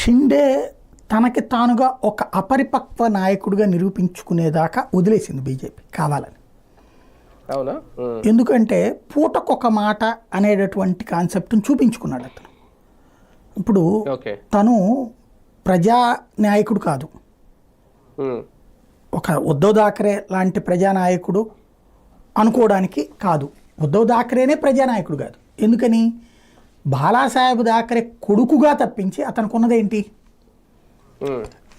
షిండే తనకి తానుగా ఒక అపరిపక్వ నాయకుడిగా నిరూపించుకునేదాకా వదిలేసింది బీజేపీ కావాలని. అవునా? ఎందుకంటే పూటకొక మాట అనేటటువంటి కాన్సెప్ట్ని చూపించుకున్నాడు అతను. ఇప్పుడు తను ప్రజా నాయకుడు కాదు, ఒక ఉద్ధవ్ థాకరే లాంటి ప్రజానాయకుడు అనుకోవడానికి కాదు. ఉద్ధవ్ థాకరేనే ప్రజానాయకుడు కాదు. ఎందుకని? బాలాసాహెబ్ థాకరే కొడుకుగా తప్పించి అతనికి ఉన్నదేంటి?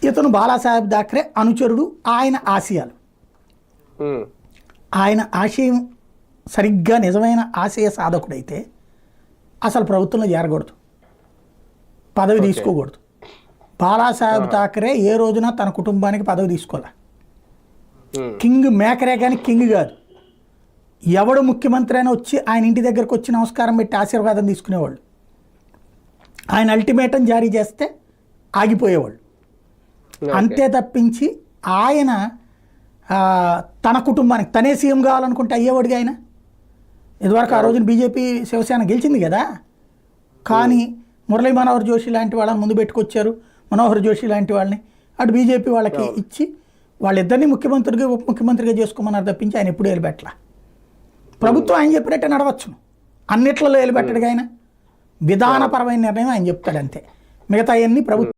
ఇతను బాలాసాహెబ్ థాకరే అనుచరుడు. ఆయన ఆశయాలు, ఆయన ఆశయం సరిగ్గా నిజమైన ఆశయ సాధకుడైతే అసలు ప్రభుత్వంలో చేరకూడదు, పదవి తీసుకోకూడదు. బాలాసాహెబ్ థాకరే ఏ రోజున తన కుటుంబానికి పదవి తీసుకోలే. కింగ్ మేకరే కానీ కింగ్ కాదు. ఎవడు ముఖ్యమంత్రి అయినా వచ్చి ఆయన ఇంటి దగ్గరకు వచ్చి నమస్కారం పెట్టి ఆశీర్వాదం తీసుకునేవాళ్ళు. ఆయన అల్టిమేటం జారీ చేస్తే ఆగిపోయేవాళ్ళు. అంతే తప్పించి ఆయన తన కుటుంబానికి తనే సీఎం కావాలనుకుంటే అయ్యేవాడిగా ఆయన. ఇదివరకు ఆ రోజున బీజేపీ శివసేన గెలిచింది కదా, కానీ మురళీ మనోహర్ జోషి లాంటి వాళ్ళని ముందు పెట్టుకొచ్చారు. మనోహర్ జోషి లాంటి వాళ్ళని అటు బీజేపీ వాళ్ళకి ఇచ్చి వాళ్ళిద్దరినీ ముఖ్యమంత్రిగా ఉప ముఖ్యమంత్రిగా చేసుకోమన్నారు తప్పించి ఆయన ఎప్పుడు ఏలుపెట్టలా. ప్రభుత్వం ఆయన చెప్పినట్టే నడవచ్చును, అన్నిట్లలో ఏలుపెట్టడుగా ఆయన. విధానపరమైన నిర్ణయం ఆయన చెప్తాడు అంతే, మిగతా అన్నీ ప్రభుత్వం